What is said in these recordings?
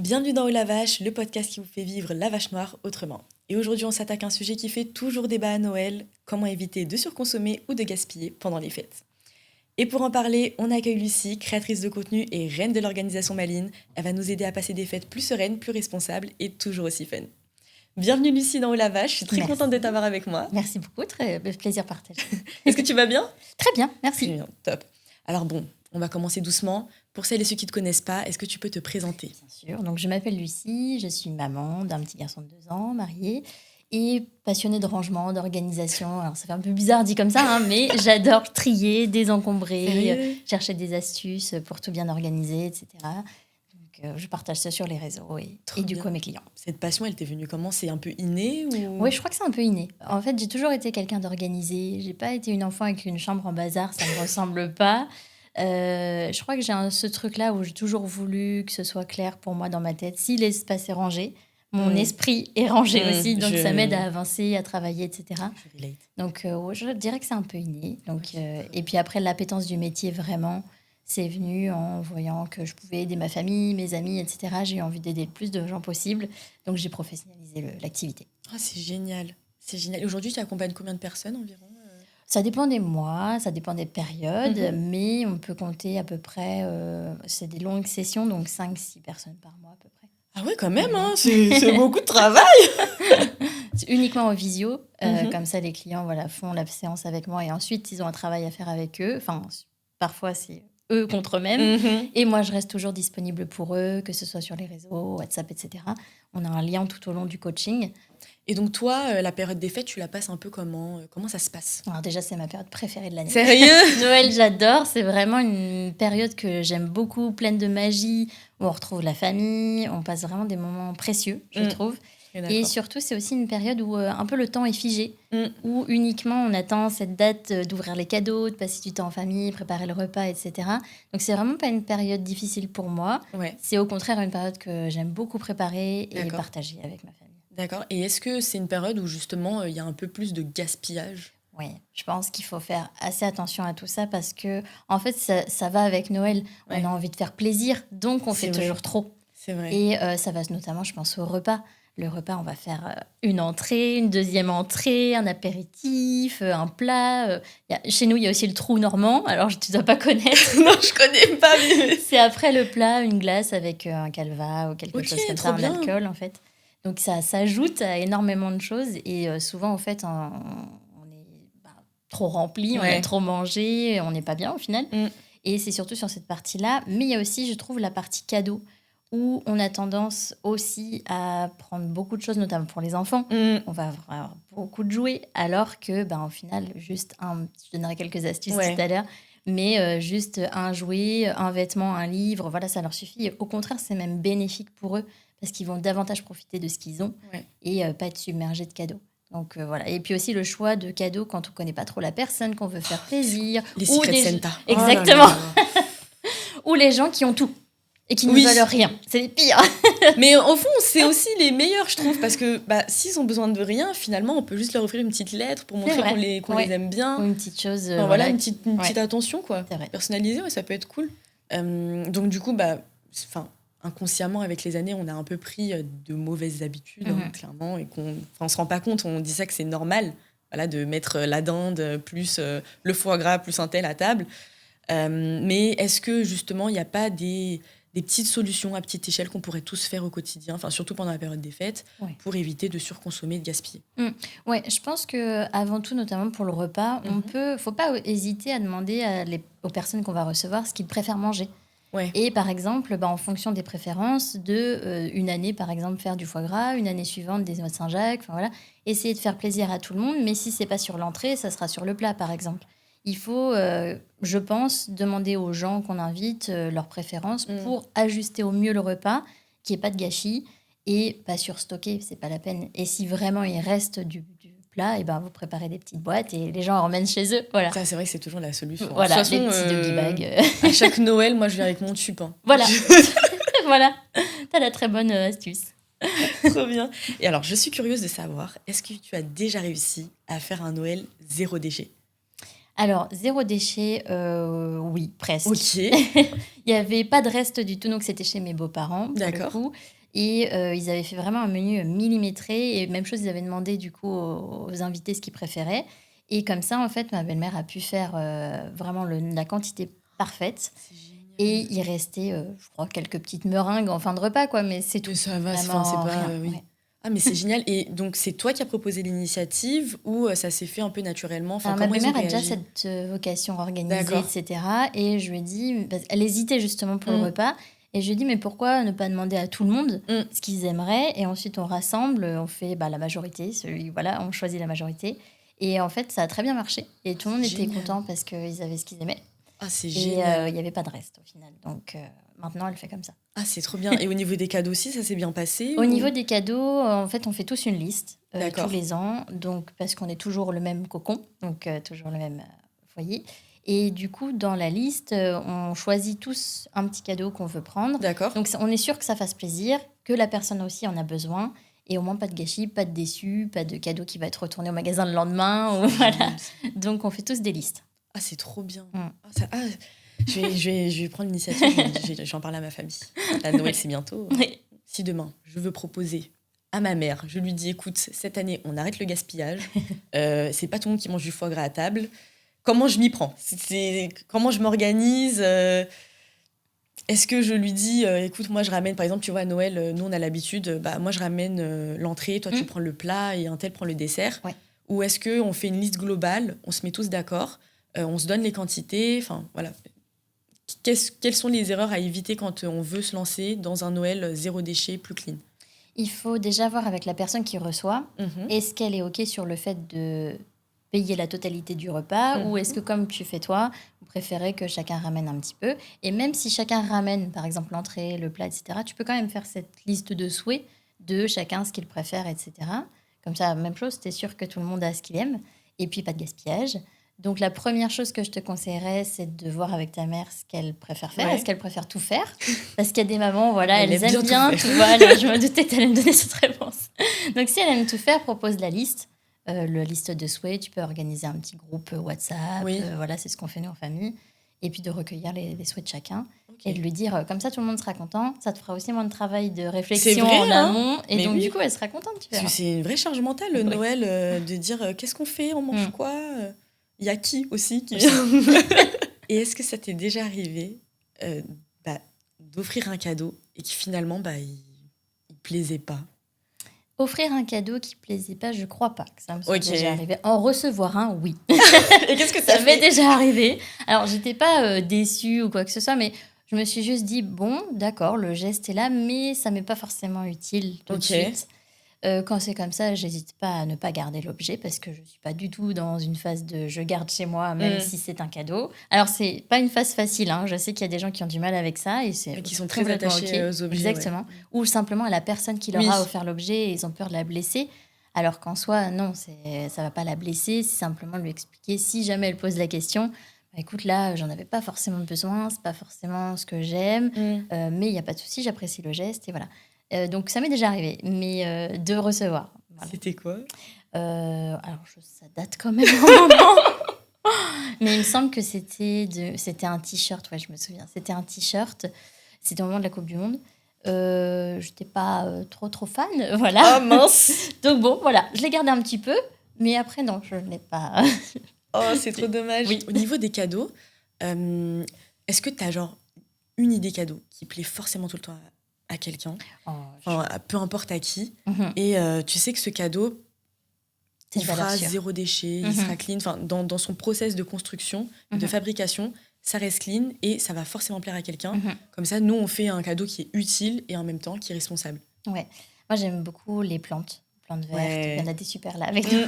Bienvenue dans Oh la Vache, le podcast qui vous fait vivre la vache noire autrement. Et aujourd'hui, on s'attaque à un sujet qui fait toujours débat à Noël, comment éviter de surconsommer ou de gaspiller pendant les fêtes. Et pour en parler, on accueille Lucie, créatrice de contenu et reine de l'organisation Maline. Elle va nous aider à passer des fêtes plus sereines, plus responsables et toujours aussi fun. Bienvenue Lucie dans Oh la Vache, je suis très Merci. contente de t'avoir avec moi. Merci beaucoup, très plaisir partagé. Est-ce que tu vas bien ? Très bien, merci. Très bien, top. Alors bon, on va commencer doucement. Pour celles et ceux qui ne te connaissent pas, est-ce que tu peux te présenter ? Bien sûr, donc je m'appelle Lucie, je suis maman d'un petit garçon de 2 ans, mariée, et passionnée de rangement, d'organisation. Alors ça fait un peu bizarre dit comme ça, mais j'adore trier, désencombrer, Sérieux ? chercher des astuces pour tout bien organiser, etc. Donc je partage ça sur les réseaux et du bien. coup à mes clients. Cette passion, elle t'est venue comment ? C'est un peu inné ou... Oui, je crois que c'est un peu inné. En fait, j'ai toujours été quelqu'un d'organisé. J'ai pas été une enfant avec une chambre en bazar, ça me ressemble pas. Je crois que j'ai ce truc-là où j'ai toujours voulu que ce soit clair pour moi dans ma tête. Si l'espace est rangé, mon esprit est rangé aussi, donc ça m'aide à avancer, à travailler, etc. Je relate. Donc je dirais que c'est un peu inné. Donc, et puis après, l'appétence du métier, vraiment, c'est venu en voyant que je pouvais aider ma famille, mes amis, etc. J'ai eu envie d'aider le plus de gens possible, donc j'ai professionnalisé l'activité. Ah, c'est génial. C'est génial. Et aujourd'hui, tu accompagnes combien de personnes environ ? Ça dépend des mois, ça dépend des périodes, mais on peut compter à peu près, c'est des longues sessions, donc 5-6 personnes par mois à peu près. Ah ouais, quand même, hein, c'est beaucoup de travail. C'est uniquement en visio, comme ça les clients font la séance avec moi et ensuite ils ont un travail à faire avec eux. Enfin, parfois c'est eux contre eux-mêmes. Et moi je reste toujours disponible pour eux, que ce soit sur les réseaux, WhatsApp, etc. On a un lien tout au long du coaching. Et donc toi, la période des fêtes, tu la passes un peu comment ça se passe ? Alors déjà, c'est ma période préférée de l'année. Sérieux ? Noël, j'adore. C'est vraiment une période que j'aime beaucoup, pleine de magie, où on retrouve la famille, on passe vraiment des moments précieux, je trouve. Et surtout, c'est aussi une période où un peu le temps est figé, où uniquement on attend cette date d'ouvrir les cadeaux, de passer du temps en famille, préparer le repas, etc. Donc, c'est vraiment pas une période difficile pour moi. Ouais. C'est au contraire une période que j'aime beaucoup préparer et partager avec ma famille. D'accord. Et est-ce que c'est une période où justement il y a un peu plus de gaspillage ? Oui, je pense qu'il faut faire assez attention à tout ça parce que, en fait, ça va avec Noël. Ouais. On a envie de faire plaisir, donc on fait toujours trop. C'est vrai. Et ça va notamment, je pense, au repas. Le repas, on va faire une entrée, une deuxième entrée, un apéritif, un plat. Chez nous, il y a aussi le trou normand. Alors, tu ne dois pas connaître. Non, je connais pas. Mais... C'est après le plat, une glace avec un calva ou quelque chose comme ça, un alcool, en fait. Donc, ça s'ajoute à énormément de choses. Et souvent, en fait, on est trop rempli, on a trop mangé, on n'est pas bien au final. Et c'est surtout sur cette partie-là. Mais il y a aussi, je trouve, la partie cadeau, où on a tendance aussi à prendre beaucoup de choses, notamment pour les enfants. On va avoir beaucoup de jouets, alors que, au final, juste je donnerai quelques astuces tout à l'heure, mais juste un jouet, un vêtement, un livre, voilà, ça leur suffit. Au contraire, c'est même bénéfique pour eux, parce qu'ils vont davantage profiter de ce qu'ils ont et pas être submergés de cadeaux. Donc voilà. Et puis aussi le choix de cadeaux quand on ne connaît pas trop la personne, qu'on veut faire plaisir. Les Secret Santa. Exactement. Ou les gens qui ont tout. Et qui ne veulent rien. C'est les pires. Mais au fond, c'est aussi les meilleurs, je trouve, parce que s'ils ont besoin de rien, finalement, on peut juste leur offrir une petite lettre pour montrer qu'on les aime bien. Ou une petite chose. Une petite attention, quoi. Personnalisée, ça peut être cool. Donc, du coup, inconsciemment, avec les années, on a un peu pris de mauvaises habitudes, clairement, et on se rend pas compte, on dit ça que c'est normal, de mettre la dinde, plus le foie gras, plus un tel à table. Mais est-ce que, justement, il n'y a pas des petites solutions à petite échelle qu'on pourrait tous faire au quotidien, surtout pendant la période des fêtes, pour éviter de surconsommer et de gaspiller ? Oui, je pense qu'avant tout, notamment pour le repas, faut pas hésiter à demander aux personnes qu'on va recevoir ce qu'ils préfèrent manger. Et par exemple, en fonction des préférences, une année, par exemple, faire du foie gras, une année suivante, des noix de Saint-Jacques, essayer de faire plaisir à tout le monde, mais si c'est pas sur l'entrée, ça sera sur le plat, par exemple. Il faut, je pense, demander aux gens qu'on invite leurs préférences pour ajuster au mieux le repas, qu'il n'y ait pas de gâchis et pas surstocker, c'est pas la peine. Et si vraiment il reste du plat, vous préparez des petites boîtes et les gens en emmènent chez eux. Voilà. Ça, c'est vrai que c'est toujours la solution. Voilà, de toute façon, des petits doggy bags. À chaque Noël, moi, je viens avec mon tube. Voilà. Voilà. T'as la très bonne astuce. Trop bien. Et alors, je suis curieuse de savoir, est-ce que tu as déjà réussi à faire un Noël 0 déchet ? Alors, zéro déchet, oui, presque. Ok. Il n'y avait pas de reste du tout, donc c'était chez mes beaux-parents, pour le coup. Et ils avaient fait vraiment un menu millimétré. Et même chose, ils avaient demandé du coup aux invités ce qu'ils préféraient. Et comme ça, en fait, ma belle-mère a pu faire vraiment la quantité parfaite. C'est génial. Et il restait, je crois, quelques petites meringues en fin de repas, quoi. Mais c'est tout. Mais ça va, c'est Vraiment pas... rien. oui. Ouais. Ah, mais c'est génial. Et donc, c'est toi qui as proposé l'initiative ou ça s'est fait un peu naturellement? Enfin, Alors, ma comment ils ont belle-mère a déjà réagi? cette vocation organisée, D'accord. etc. Et je lui ai dit, parce elle hésitait justement pour le repas. Et je lui ai dit, mais pourquoi ne pas demander à tout le monde ce qu'ils aimeraient? Et ensuite, on rassemble, on fait la majorité. Voilà, on choisit la majorité. Et en fait, ça a très bien marché. Et tout le monde était content parce qu'ils avaient ce qu'ils aimaient. Ah, c'est Et génial. il n'y avait pas de reste au final. Donc maintenant, elle fait comme ça. Ah, c'est trop bien. Et au niveau des cadeaux aussi, ça s'est bien passé Au ou... niveau des cadeaux, en fait, on fait tous une liste tous D'accord. les ans. Donc, parce qu'on est toujours le même cocon, donc toujours le même foyer. Et du coup, dans la liste, on choisit tous un petit cadeau qu'on veut prendre. D'accord. Donc, on est sûr que ça fasse plaisir, que la personne aussi en a besoin. Et au moins, pas de gâchis, pas de déçus, pas de cadeau qui va être retourné au magasin le lendemain. Ou voilà. Donc, on fait tous des listes. Ah, c'est trop bien. Mm. Je vais prendre l'initiative, j'en parle à ma famille. La Noël, c'est bientôt. Oui. Si demain, je veux proposer à ma mère, je lui dis, écoute, cette année, on arrête le gaspillage. C'est pas tout le monde qui mange du foie gras à table. Comment je m'y prends? Comment je m'organise? Est-ce que je lui dis, écoute, moi je ramène, par exemple, tu vois, à Noël, nous on a l'habitude, moi je ramène l'entrée, toi tu prends le plat et un tel prend le dessert. Ouais. Ou est-ce qu'on fait une liste globale, on se met tous d'accord, on se donne les quantités, enfin voilà. Quelles sont les erreurs à éviter quand on veut se lancer dans un Noël zéro déchet, plus clean? Il faut déjà voir avec la personne qui reçoit, est-ce qu'elle est OK sur le fait de payer la totalité du repas ou est-ce que, comme tu fais toi, vous préférez que chacun ramène un petit peu? Et même si chacun ramène, par exemple, l'entrée, le plat, etc., tu peux quand même faire cette liste de souhaits de chacun ce qu'il préfère, etc. Comme ça, même chose, tu es sûr que tout le monde a ce qu'il aime. Et puis, pas de gaspillage. Donc, la première chose que je te conseillerais, c'est de voir avec ta mère ce qu'elle préfère faire. Ouais. Est-ce qu'elle préfère tout faire? Parce qu'il y a des mamans, voilà, Elle elles aime aiment bien bien tout tout. faire. Voilà, je me doutais que tu allais me donner cette réponse. Donc, si elle aime tout faire, propose la liste. La liste de souhaits, tu peux organiser un petit groupe WhatsApp. Oui. Voilà, c'est ce qu'on fait nous en famille. Et puis de recueillir les souhaits de chacun. Ok. Et de lui dire, comme ça, tout le monde sera content. Ça te fera aussi moins de travail de réflexion vrai, en hein. amont. Et Mais donc, oui. du coup, elle sera contente, tu Parce verras. que c'est une vraie charge mentale, Oui. Noël, de dire qu'est-ce qu'on fait, on mange quoi? Il y a qui aussi qui Aussi. Et est-ce que ça t'est déjà arrivé d'offrir un cadeau et qui finalement, il plaisait pas? Offrir un cadeau qui plaisait pas, je crois pas que ça me soit Ok. déjà arrivé. En recevoir un, oui. Et qu'est-ce que Ça t'as m'est fait? déjà arrivé. Alors, j'étais pas déçue ou quoi que ce soit, mais je me suis juste dit, bon, d'accord, le geste est là, mais ça m'est pas forcément utile tout de Ok. suite. Quand c'est comme ça, j'hésite pas à ne pas garder l'objet parce que je suis pas du tout dans une phase de je garde chez moi, même si c'est un cadeau. Alors, c'est pas une phase facile, hein. Je sais qu'il y a des gens qui ont du mal avec ça et c'est Mais qui sont très complètement attachés ok. aux objets. Exactement. Ouais. Ou simplement à la personne qui leur Oui. a offert l'objet et ils ont peur de la blesser. Alors qu'en soi, non, ça va pas la blesser. C'est simplement lui expliquer si jamais elle pose la question. Bah, écoute, là, j'en avais pas forcément besoin, c'est pas forcément ce que j'aime, mais il y a pas de souci, j'apprécie le geste et voilà. Donc ça m'est déjà arrivé, mais de recevoir. Voilà. C'était quoi? Alors, ça date quand même un moment. Mais il me semble que c'était un t-shirt, ouais, je me souviens. C'était un t-shirt, c'était au moment de la Coupe du Monde. J'étais pas trop fan, voilà. Oh mince! Donc bon, voilà, je l'ai gardé un petit peu, mais après, non, je ne l'ai pas. Oh, c'est trop dommage. Oui. Au niveau des cadeaux, est-ce que tu as genre une idée cadeau qui plaît forcément tout le temps à quelqu'un, peu importe à qui, et tu sais que ce cadeau, il fera zéro déchet, il sera clean, dans son process de construction, de fabrication, ça reste clean et ça va forcément plaire à quelqu'un. Comme ça, nous, on fait un cadeau qui est utile et en même temps qui est responsable. Ouais. Moi, j'aime beaucoup les plantes vertes. Ouais. Il y en a des super là avec nous.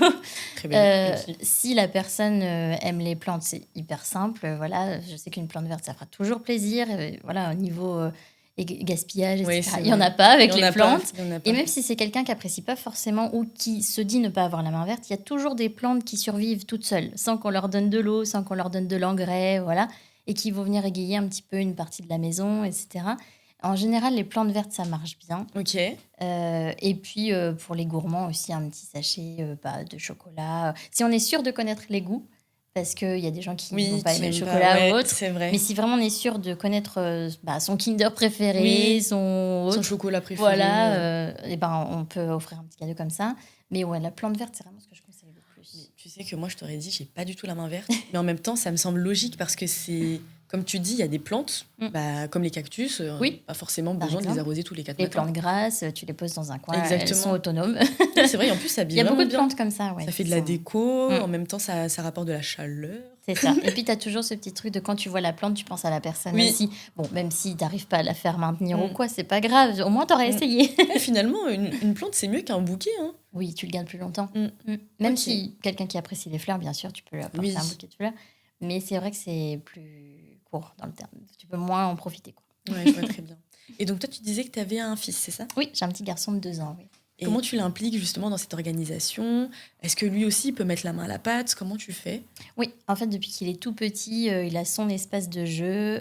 Très bien. Si la personne aime les plantes, c'est hyper simple. Voilà, je sais qu'une plante verte, ça fera toujours plaisir. Voilà, au niveau gaspillage, etc. Il n'y en a pas avec les plantes. Et même si c'est quelqu'un qui n'apprécie pas forcément ou qui se dit ne pas avoir la main verte, il y a toujours des plantes qui survivent toutes seules, sans qu'on leur donne de l'eau, sans qu'on leur donne de l'engrais, voilà, et qui vont venir égayer un petit peu une partie de la maison, etc. En général, les plantes vertes, ça marche bien. Ok. Et puis, pour les gourmands aussi, un petit sachet de chocolat. Si on est sûr de connaître les goûts, parce qu'il y a des gens qui ne vont pas aimer le chocolat ou autre. C'est vrai. Mais si vraiment on est sûr de connaître son Kinder préféré, son chocolat préféré. Voilà, et on peut offrir un petit cadeau comme ça. Mais ouais, la plante verte, c'est vraiment ce que je conseille le plus. Mais tu sais que moi, je t'aurais dit, j'ai pas du tout la main verte. Mais en même temps, ça me semble logique parce que c'est... Comme tu dis, il y a des plantes, comme les cactus, pas forcément besoin de les arroser tous les 4 matins. Les plantes grasses, tu les poses dans un coin, elles sont autonomes. C'est vrai, en plus, ça habille vraiment bien. Il y a beaucoup de plantes comme ça. Ouais, ça fait de la déco, en même temps, ça rapporte de la chaleur. C'est ça. Et puis, tu as toujours ce petit truc de quand tu vois la plante, tu penses à la personne aussi. Bon, même si tu n'arrives pas à la faire maintenir ou quoi, c'est pas grave. Au moins, tu aurais essayé. Et finalement, une plante, c'est mieux qu'un bouquet. Hein. Oui, tu le gardes plus longtemps. Même si quelqu'un qui apprécie les fleurs, bien sûr, tu peux lui apporter un bouquet de fleurs. Mais c'est vrai que c'est plus court dans le terme. Tu peux moins en profiter. Ouais, je vois très bien. Et donc, toi, tu disais que tu avais un fils, c'est ça ? Oui, j'ai un petit garçon de 2 ans, oui. Et comment tu l'impliques justement dans cette organisation ? Est-ce que lui aussi peut mettre la main à la pâte ? Comment tu fais ? Oui, en fait, depuis qu'il est tout petit, il a son espace de jeu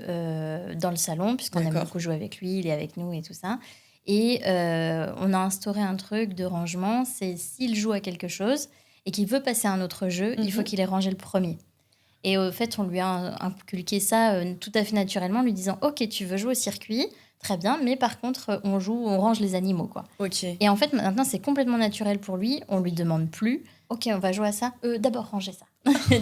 dans le salon, puisqu'on aime beaucoup jouer avec lui, il est avec nous et tout ça. Et on a instauré un truc de rangement, c'est s'il joue à quelque chose et qu'il veut passer à un autre jeu, il faut qu'il ait rangé le premier. Et au fait, on lui a inculqué ça tout à fait naturellement, en lui disant « Ok, tu veux jouer au circuit ? Très bien, mais par contre, on range les animaux. » quoi. Okay. Et en fait, maintenant, c'est complètement naturel pour lui. On lui demande plus « Ok, on va jouer à ça. D'abord, ranger ça. »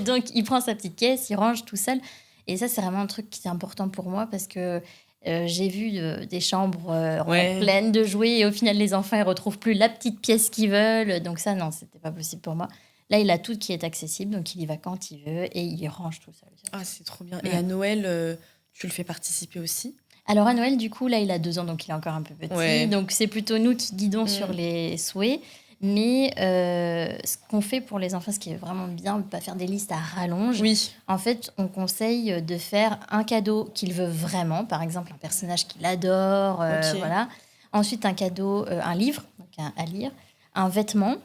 Donc, il prend sa petite caisse, il range tout seul. Et ça, c'est vraiment un truc qui est important pour moi parce que j'ai vu des chambres pleines de jouets et au final, les enfants ne retrouvent plus la petite pièce qu'ils veulent. Donc ça, non, c'était pas possible pour moi. Là, il a tout qui est accessible, donc il y va quand il veut et il range tout seul. Ah, c'est trop bien. Et à Noël, tu le fais participer aussi ? Alors à Noël, du coup, là, il a 2 ans, donc il est encore un peu petit. Ouais. Donc c'est plutôt nous qui guidons sur les souhaits. Mais ce qu'on fait pour les enfants, ce qui est vraiment bien, pas faire des listes à rallonge. Oui. En fait, on conseille de faire un cadeau qu'il veut vraiment. Par exemple, un personnage qu'il adore. Voilà. Ensuite, un cadeau, un livre, donc à lire, un vêtement.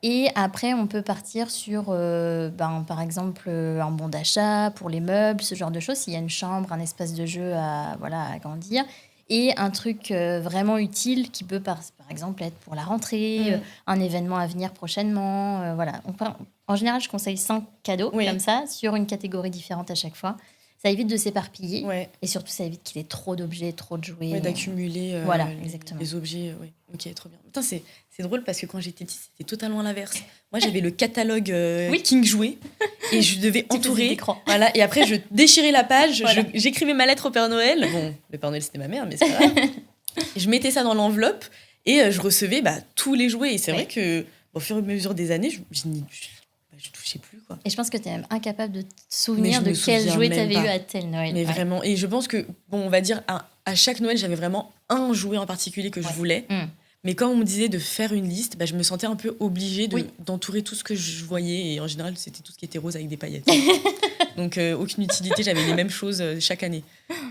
Et après, on peut partir sur, par exemple, un bon d'achat pour les meubles, ce genre de choses. S'il y a une chambre, un espace de jeu à agrandir. Et un truc vraiment utile qui peut, par exemple, être pour la rentrée, un événement à venir prochainement. Voilà. En général, je conseille 5 cadeaux comme ça, sur une catégorie différente à chaque fois. Ça évite de s'éparpiller. Ouais. Et surtout, ça évite qu'il ait trop d'objets, trop de jouets. Ouais, d'accumuler voilà, exactement. les objets. Ouais. Ok, trop bien. Putain, c'est drôle parce que quand j'étais petite, c'était totalement l'inverse. Moi, j'avais le catalogue King Jouet et je devais entourer. Voilà, et après, je déchirais la page, j'écrivais ma lettre au Père Noël. Bon, le Père Noël, c'était ma mère, mais c'est pas grave. Je mettais ça dans l'enveloppe et je recevais tous les jouets. Et c'est vrai qu'au fur et à mesure des années, je touchais plus, quoi. Et je pense que tu es même incapable de te souvenir de quel jouet tu avais eu à tel Noël. Mais vraiment. Et je pense que, on va dire, à chaque Noël, j'avais vraiment un jouet en particulier que je voulais. Mais quand on me disait de faire une liste, je me sentais un peu obligée d'entourer tout ce que je voyais. Et en général, c'était tout ce qui était rose avec des paillettes. Donc, aucune utilité. J'avais les mêmes choses chaque année.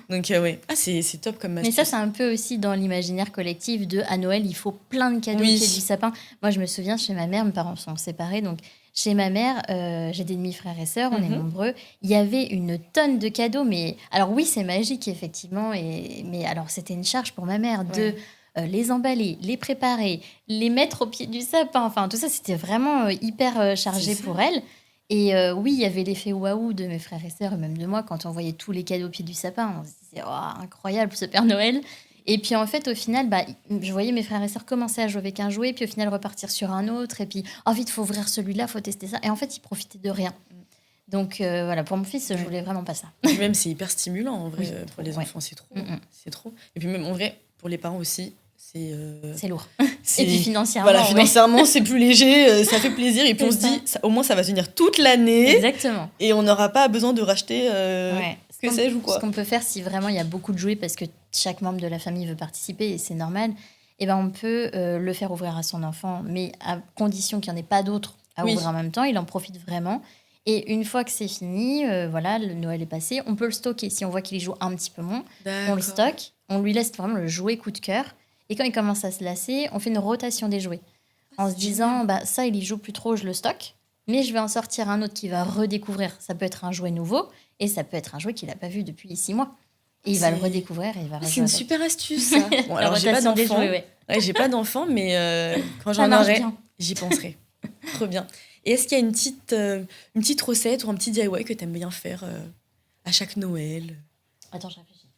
Donc, c'est top comme astuce. Mais ça, c'est un peu aussi dans l'imaginaire collectif à Noël, il faut plein de cadeaux qui est du sapin. Moi, je me souviens, chez ma mère, mes parents sont séparés. Donc, chez ma mère, j'ai des demi-frères et sœurs, on est nombreux. Il y avait une tonne de cadeaux. Mais alors, oui, c'est magique, effectivement. Mais alors, c'était une charge pour ma mère de les emballer, les préparer, les mettre au pied du sapin. Enfin, tout ça, c'était vraiment hyper chargé pour elle. Et oui, il y avait l'effet waouh de mes frères et sœurs, et même de moi, quand on voyait tous les cadeaux au pied du sapin. On se disait, oh, incroyable ce Père Noël. Et puis en fait, au final, je voyais mes frères et sœurs commencer à jouer avec un jouet, puis au final repartir sur un autre. Et puis, vite, il faut ouvrir celui-là, il faut tester ça. Et en fait, ils profitaient de rien. Donc voilà, pour mon fils, je voulais vraiment pas ça. Même, c'est hyper stimulant, en vrai, pour les enfants, c'est trop. C'est trop. Et puis même, en vrai, pour les parents aussi, c'est lourd. Et puis financièrement. Voilà, financièrement, c'est plus léger, ça fait plaisir. Et puis on se dit, au moins, ça va tenir toute l'année. Exactement. Et on n'aura pas besoin de racheter que sais-je ou quoi. Ce qu'on peut faire, si vraiment il y a beaucoup de jouets, parce que chaque membre de la famille veut participer, et c'est normal, on peut le faire ouvrir à son enfant, mais à condition qu'il n'y en ait pas d'autres à ouvrir en même temps. Il en profite vraiment. Et une fois que c'est fini, le Noël est passé, on peut le stocker. Si on voit qu'il y joue un petit peu moins, on le stocke. On lui laisse vraiment le jouet coup de cœur. Et quand il commence à se lasser, on fait une rotation des jouets. En se disant, ça, il y joue plus trop, je le stocke. Mais je vais en sortir un autre qui va redécouvrir. Ça peut être un jouet nouveau et ça peut être un jouet qu'il n'a pas vu depuis 6 mois. Et il va le redécouvrir et il va C'est une super astuce, ça. Bon, alors, j'ai pas d'enfant. J'ai pas d'enfant, mais quand j'en aurai, j'y penserai. Trop bien. Et est-ce qu'il y a une petite recette ou un petit DIY que tu aimes bien faire à chaque Noël? Attends, je réfléchis.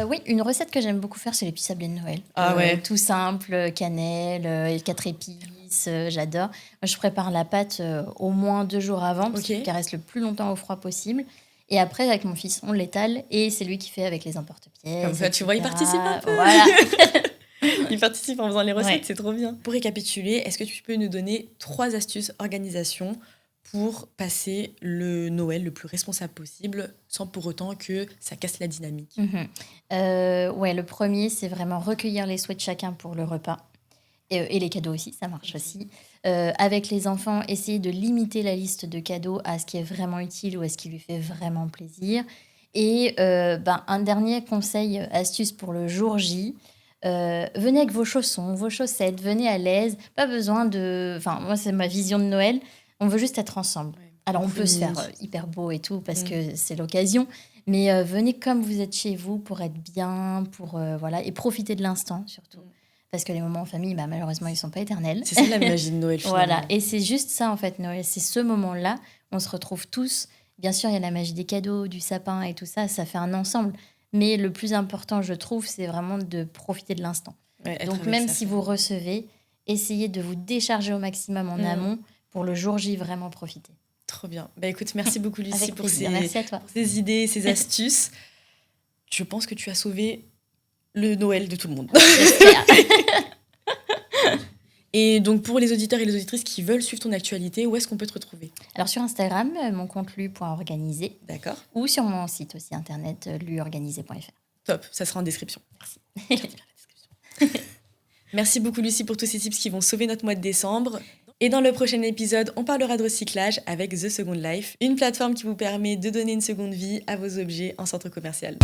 Oui, une recette que j'aime beaucoup faire, c'est les petits sablés de Noël. Ah ouais. Tout simple, cannelle, 4 épices, j'adore. Moi, je prépare la pâte au moins 2 jours avant, parce qu'elle reste le plus longtemps au froid possible. Et après, avec mon fils, on l'étale, et c'est lui qui fait avec les emporte-pièces. Comme ça, tu vois, il participe un peu. Voilà. Il participe en faisant les recettes, c'est trop bien. Pour récapituler, est-ce que tu peux nous donner 3 astuces organisation pour passer le Noël le plus responsable possible, sans pour autant que ça casse la dynamique? Ouais, le premier, c'est vraiment recueillir les souhaits de chacun pour le repas. Et les cadeaux aussi, ça marche aussi. Avec les enfants, essayer de limiter la liste de cadeaux à ce qui est vraiment utile ou à ce qui lui fait vraiment plaisir. Et un dernier conseil, astuce pour le jour J. Venez avec vos chaussons, vos chaussettes, venez à l'aise. Pas besoin de... Enfin, moi, c'est ma vision de Noël. On veut juste être ensemble. Ouais, alors, on peut se faire hyper beau et tout, parce que c'est l'occasion. Mais venez comme vous êtes chez vous pour être bien, voilà, et profiter de l'instant, surtout. Parce que les moments en famille, malheureusement, ils ne sont pas éternels. C'est ça la magie de Noël, finalement. Voilà, et c'est juste ça, en fait, Noël. C'est ce moment-là, on se retrouve tous. Bien sûr, il y a la magie des cadeaux, du sapin et tout ça, ça fait un ensemble. Mais le plus important, je trouve, c'est vraiment de profiter de l'instant. Ouais, donc, même si vous recevez, essayez de vous décharger au maximum en amont pour le jour J vraiment profiter. Trop bien. Écoute, merci beaucoup, Lucie, pour ces idées, ces astuces. Je pense que tu as sauvé le Noël de tout le monde. Et donc, pour les auditeurs et les auditrices qui veulent suivre ton actualité, où est-ce qu'on peut te retrouver? Alors, sur Instagram, mon compte lu.organisé. D'accord. Ou sur mon site aussi internet, luorganisé.fr. Top, ça sera en description. Merci. Merci beaucoup, Lucie, pour tous ces tips qui vont sauver notre mois de décembre. Et dans le prochain épisode, on parlera de recyclage avec The Second Life, une plateforme qui vous permet de donner une seconde vie à vos objets en centre commercial.